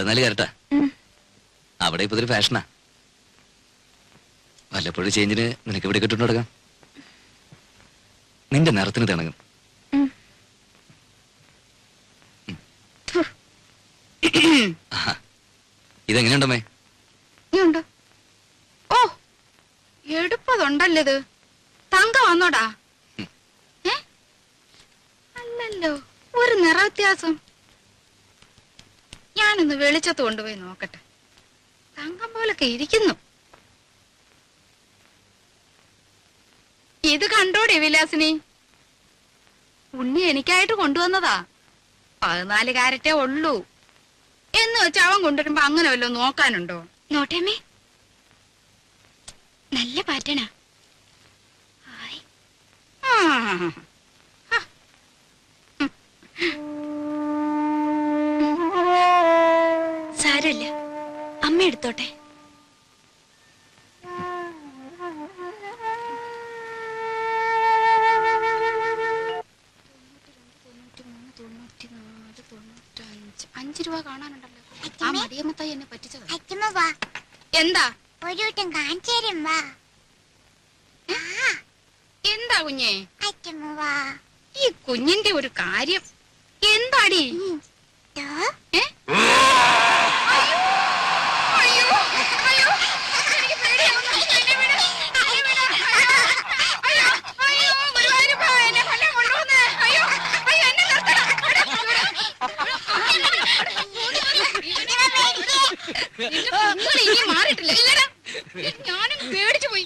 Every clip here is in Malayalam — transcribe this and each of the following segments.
14 കരട്ടാ. അവിടെ ഇപ്പൊ ഇതൊരു ഫാഷനാ. വല്ലപ്പോഴും ചേഞ്ചിന് നിനക്ക് ഇവിടെ കിട്ടുന്നു തുടങ്ങാം. നിന്റെ നിറത്തിന് തിണങ്ങും. ഇതെങ്ങനെയുണ്ടമ്മേ? ഓ എടുപ്പതുണ്ടല്ലോ ഇത്. തങ്ക വന്നോടാ? അല്ലല്ലോ, ഒരു നിറ വ്യത്യാസം. ഞാനൊന്ന് വെളിച്ചത്ത് കൊണ്ടുപോയി നോക്കട്ടെ. തങ്കം പോലൊക്കെ ഇരിക്കുന്നു. ഇത് കണ്ടോടെ വിലാസിനി? ഉണ്ണി എനിക്കായിട്ട് കൊണ്ടുവന്നതാ. 14 കാരറ്റേ ഉള്ളൂ എന്ന് വെച്ച് അവൻ കൊണ്ടുവരുമ്പോ അങ്ങനെ വല്ലോ നോക്കാനുണ്ടോ? നോട്ടേമേ, നല്ല പാറ്റണ. സാരമില്ല, അമ്മ എടുത്തോട്ടെ. $5 കാണാനുണ്ടല്ലോ. ആ മടിയമ്മത്തായി എന്നെ പറ്റിച്ചത്. എന്താ? ഒരു വട്ടം കാണിച്ചേരും. വാ. എന്താ കുഞ്ഞേ? ഈ കുഞ്ഞിന്റെ ഒരു കാര്യം എന്താടി? ഇനി മാറിയിട്ടില്ല. ഞാനും പേടിച്ചു പോയി.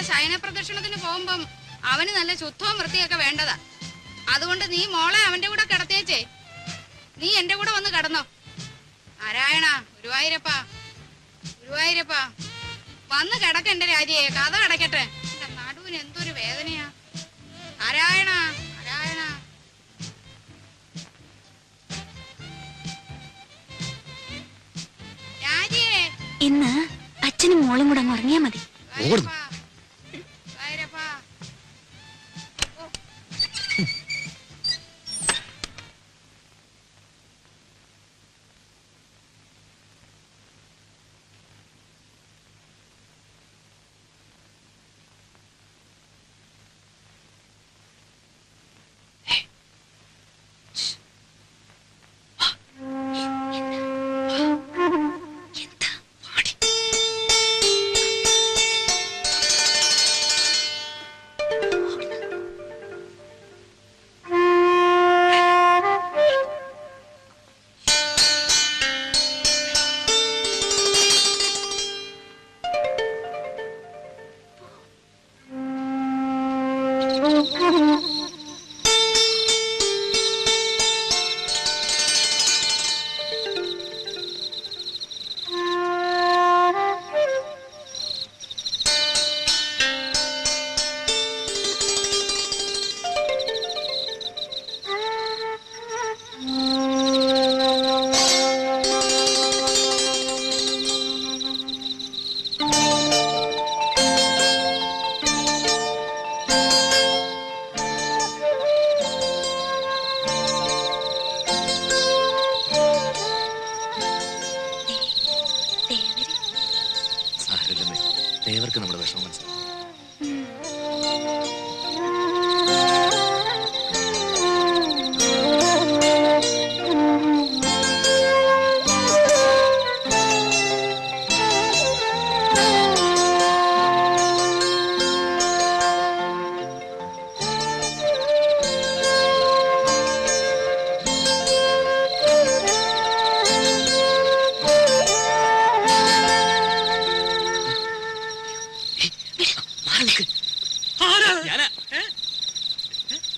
ശയനപ്രദക്ഷിണത്തിന് പോകുമ്പം അവന് നല്ല ശുദ്ധവും വൃത്തിയൊക്കെ വേണ്ടതാ. അതുകൊണ്ട് നീ മോളെ അവന്റെ കൂടെ കിടത്തിയേച്ചേ. നീ എന്റെ കൂടെ വന്ന് കിടന്നോ. നാരായണ, ഗുരുവായൂരപ്പാ, ഗുരുവായൂരപ്പാ, വന്ന് കിടക്കെന്റെ രാജിയെ. കഥ കിടക്കട്ടെ. എന്റെ നടുവിന് എന്തൊരു വേദനയാ. നാരായണ, നാരായണ. രാജിയെ, ഇന്ന് അച്ഛനും മോളും കൂടെ അങ്ങ് ഉറങ്ങിയാ മതി.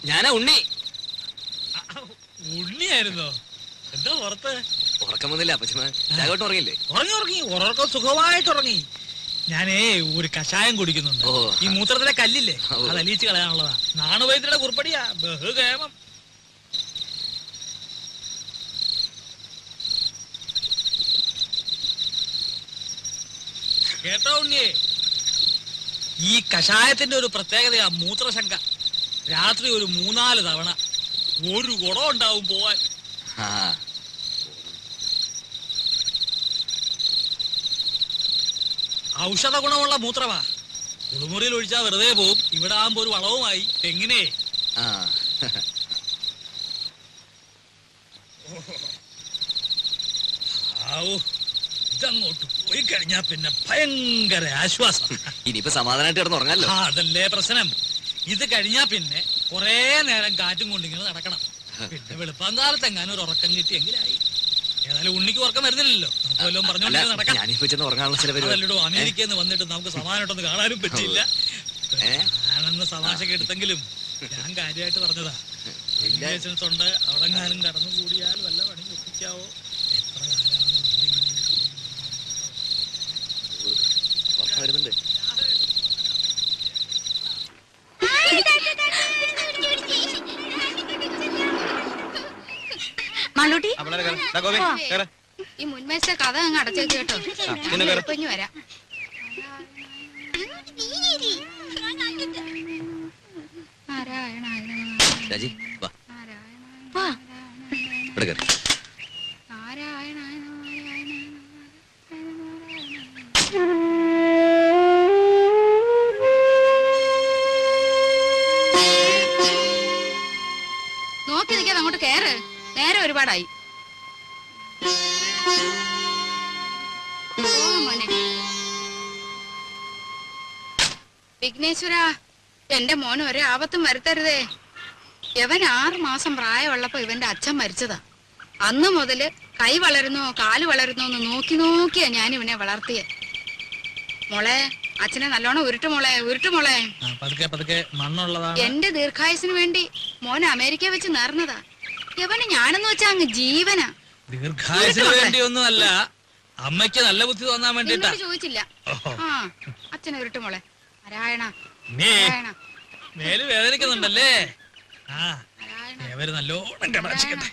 ഞാനാ ഉണ്ണി. ഉണ്ണിയായിരുന്നോ? എന്താ പുറത്ത്? ഉറക്കം വന്നില്ല അപ്പച്ചമ്മ. രാഘവട്ടം ഉറങ്ങില്ലേ? ഉറങ്ങി ഉറക്കം സുഖമായിട്ട് ഉറങ്ങി. ഞാനേ ഒരു കഷായം കുടിക്കുന്നുണ്ട്. ഓ. ഈ മൂത്രത്തിലെ കല്ലില്ലേ, ഓ. അത് അലിയിച്ച് കളയാനുള്ളതാ. നാണുവൈദ്യരുടെ കുറിപ്പടിയാ, ബഹുകേമം. കേട്ടോ ഉണ്ണിയെ, ഈ കഷായത്തിന്റെ ഒരു പ്രത്യേകതയാ മൂത്രശങ്ക. രാത്രി ഒരു 3-4 തവണ. ഒരു ഗുണം ഉണ്ടാവും പോവാൻ. ആ ഔഷധ ഗുണമുള്ള മൂത്രമാ. കുളിമുറിയിൽ ഒഴിച്ചാ വെറുതെ പോവും. ഇവിടെ ആകുമ്പോ ഒരു വളവുമായി. തെങ്ങിനെ ആ ഇതങ്ങോട്ട് പോയി കഴിഞ്ഞാ പിന്നെ ഭയങ്കര ആശ്വാസം. ഇനിയിപ്പോ സമാധാനമായിട്ട് കിടന്ന് ഉറങ്ങാലോ. അതല്ലേ പ്രശ്നം. ഇത് കഴിഞ്ഞാ പിന്നെ കൊറേ നേരം കാറ്റും കൊണ്ടിങ്ങനെ നടക്കണം. പിന്നെ വെളുപ്പാങ്കാലത്ത് എങ്ങാനും ഒരു ഉറക്കം കിട്ടിയെങ്കിലായി. ഏതായാലും ഉണ്ണിക്ക് ഉറക്കം വരുന്നില്ലല്ലോ. നമുക്ക് വല്ലതും പറഞ്ഞോണ്ട് നടക്കാം. ഞാനിപ്പോ ചെന്ന് ഉറങ്ങാനുള്ള ചില അതല്ലോ, അമേരിക്കയിൽ നിന്ന് വന്നിട്ട് നമുക്ക് സമാധാനമായിട്ടൊന്ന് കാണാനും പറ്റിയില്ല. ഞാനെന്ന് തമാശക്ക് എടുത്തെങ്കിലും ഞാൻ കാര്യമായിട്ട് പറഞ്ഞതാ. ലൈസൻസ് ഉണ്ട്, അവിടെ ഞാനും കടന്നു കൂടിയാൽ വല്ല പണി ഒപ്പിക്കാവോ? എത്ര കാലമാണ് ഉറക്കം വരുന്നുണ്ട്. മാളൂട്ടി ഈ മുൻമേശ കഥ അങ്ങ് അടച്ചേക്ക് കേട്ടോ. ഇപ്പൊഞ്ഞു വരാം. രാജി വാ, വാ. ഇവിടെ കയറി. നോക്കി നിൽക്കാതെ അങ്ങോട്ട് കേറ്. നേരെ ഒരുപാടായി. വിഘ്നേശ്വര, എന്റെ മോന് ഒരു ആപത്തും വരുത്തരുതേ. ഇവൻ 6 മാസം പ്രായമുള്ളപ്പോ ഇവന്റെ അച്ഛൻ മരിച്ചതാ. അന്ന് മുതല് കൈ വളരുന്നോ കാല് വളരുന്നോ എന്ന് നോക്കി നോക്കിയാ ഞാൻ ഇവനെ വളർത്തിയെ. മോളെ, അച്ഛനെ നല്ലോണം ഉരുട്ടുമോളെ, ഉരുട്ടുമോളെ. എന്റെ ദീർഘായുസിന് വേണ്ടി മോൻ അമേരിക്ക വെച്ച് നേർന്നതാ. ഇവന് ഞാനെന്ന് വെച്ചാ അങ്ങ് ജീവനാ. ദീർഘായുസിന് വേണ്ടിയൊന്നുമല്ല, അമ്മയ്ക്ക് നല്ല ബുദ്ധി തോന്നാൻ വേണ്ടിട്ടാ. ചോദിച്ചില്ല. ആ, അച്ഛനെ ഉരുട്ടുമോളെ. നാരായണ മേല് വേദനിക്കുന്നുണ്ടല്ലേ? ആ, ഇവര് നല്ലോണം കടാക്ഷിക്കട്ടെ.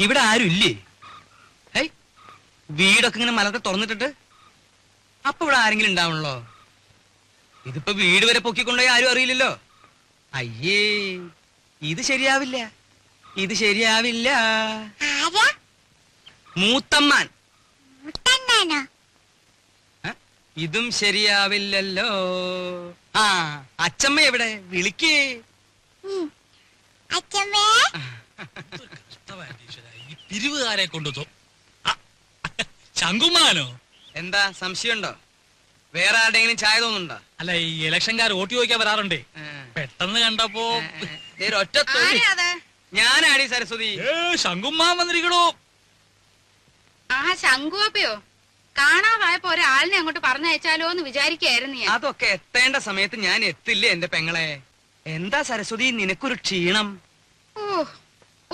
ഇവിടെ ആരും ഇല്ലേ? വീടൊക്കെ ഇങ്ങനെ മലത്തെ തുറന്നിട്ടിട്ട് അപ്പൊ ഇവിടെ ആരെങ്കിലും ഉണ്ടാവണല്ലോ. ഇതിപ്പോ വീട് വരെ പൊക്കിക്കൊണ്ടുപോയി ആരും അറിയില്ലല്ലോ. അയ്യേ, ഇത് ശരിയാവില്ല, ഇത് ശരിയാവില്ല. മൂത്തമ്മാൻ. ഇതും ശരിയാവില്ലല്ലോ. ആ, അച്ചമ്മ എവിടെ? വിളിക്കേ. ഈ പിരിവുകാരെ കൊണ്ടു ശങ്കുമാനോ? എന്താ സംശയമുണ്ടോ? വേറെ ആരുടെങ്കിലും ചായ തോന്നുന്നുണ്ടോ? അല്ല, ഈ ഇലക്ഷൻകാർ വോട്ട് ചോദിക്കാൻ വരാറുണ്ടേ. പെട്ടെന്ന് കണ്ടപ്പോ ഒറ്റ ഞാനാടി സരസ്വതി. ശങ്കുമാൻ വന്നിരിക്കണോ? ആ, ശങ്കുവപ്പയോ? കാണാതായപ്പോ ഒരാളിനെ അങ്ങോട്ട് പറഞ്ഞയച്ചാലോ എന്ന് വിചാരിക്കായിരുന്നു ഞാൻ. അതൊക്കെ എത്തേണ്ട സമയത്ത് ഞാൻ എത്തില്ലേ എന്റെ പെങ്ങളെ. എന്താ സരസ്വതി നിനക്കൊരു ക്ഷീണം? ഓ,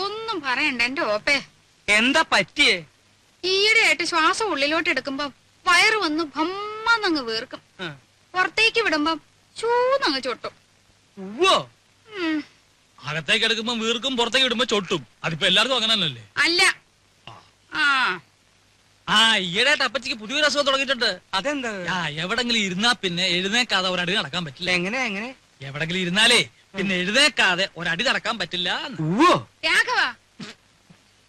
ഒന്നും പറയണ്ട എന്റെ ഓപ്പേ. എന്താ പറ്റിയേ? ഈയിടെയായിട്ട് ശ്വാസം ഉള്ളിലോട്ട് എടുക്കുമ്പോ വയറ് വന്ന് ഭമ്മന്നങ്ങ് വീർക്കും. പുറത്തേക്ക് വിടുമ്പം ചൂന്നങ്ങ് ചൊട്ടും. അകത്തേക്ക് എടുക്കുമ്പോ വീർക്കും, പുറത്തേക്ക് വിടുമ്പോ ചൊട്ടും. അതിപ്പോ എല്ലാവർക്കും അങ്ങനെ തന്നെയല്ലേ? അല്ല. ആ, ഈയിടെയായിട്ട് അപ്പച്ചിക്ക് പുതിയൊരു അസുഖം തുടങ്ങിയിട്ടുണ്ട്. അതെന്താ? എവിടെങ്കിലും ഇരുന്നാ പിന്നെ എഴുന്നേക്കാതെ ഒരടി നടക്കാൻ പറ്റില്ല. എങ്ങനെ എങ്ങനെ? എവിടെങ്കിലും ഇരുന്നാലേ പിന്നെ എഴുന്നേക്കാതെ ഒരടി നടക്കാൻ പറ്റില്ല. രാഘവ,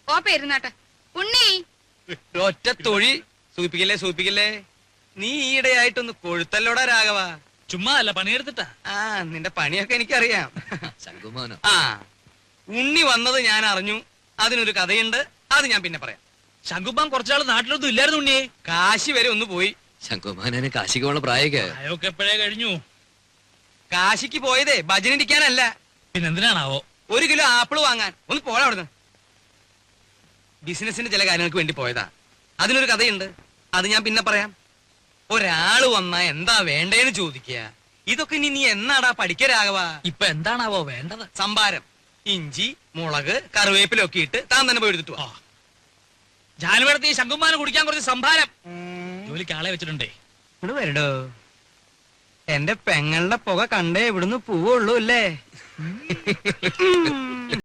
ഓപ്പ ഇരുന്നാട്ടെ. ഉണ്ണി, ഒറ്റ തൊഴി. സൂപ്പിക്കല്ലേ സൂപ്പിക്കല്ലേ. നീ ഈയിടെയായിട്ടൊന്ന് കൊഴുത്തല്ലോടാ രാഘവ. ചുമ്മാ അല്ല, പണിയെടുത്തിട്ടാ. ആ, നിന്റെ പണിയൊക്കെ എനിക്കറിയാം. ശങ്കുമാനോ? ആ, ഉണ്ണി വന്നത് ഞാൻ അറിഞ്ഞു. അതിനൊരു കഥയുണ്ട്, അത് ഞാൻ പിന്നെ പറയാം. ശങ്കുമാൻ കുറച്ചാൾ നാട്ടിലൊന്നും ഇല്ലായിരുന്നു ഉണ്ണിയെ. കാശി വരെ ഒന്ന് പോയി. ശങ്കുമാനെ കാശിക്കുള്ള പ്രായമൊക്കെ അയൊക്കെ എപ്പോഴേ കഴിഞ്ഞു. കാശിക്ക് പോയതേ ഭജനിരിക്കാനല്ല, പിന്നെന്തിനാണാവോ? 1 കിലോ ആപ്പിള് വാങ്ങാൻ. ഒന്ന് പോടാ അവിടുന്ന്. ബിസിനസിന്റെ ചില കാര്യങ്ങൾക്ക് വേണ്ടി പോയതാ. അതിനൊരു കഥയുണ്ട്, അത് ഞാൻ പിന്നെ പറയാം. ഒരാള് വന്നാ എന്താ വേണ്ടേന്ന് ചോദിക്കുക. ഇതൊക്കെ ഇനി നീ എന്നാടാ പഠിക്കരാകവാ? ഇപ്പൊ എന്താണാവോ വേണ്ടത്? സംഭാരം, ഇഞ്ചി, മുളക്, കറിവേപ്പിലൊക്കെ ഇട്ട് താൻ തന്നെ പോയി എടുത്തിട്ട് വാ. ജാനുവരത്ത് ഈ ശങ്കുമാനം കുടിക്കാൻ കുറച്ച് സംഭാരം. ജോലിക്ക് ആളെ വെച്ചിട്ടുണ്ടേ. ഇങ്ങോട്ട് വരടോ. എന്റെ പെങ്ങളുടെ പുക കണ്ടേ ഇവിടുന്ന് പോവുള്ളൂ അല്ലേ?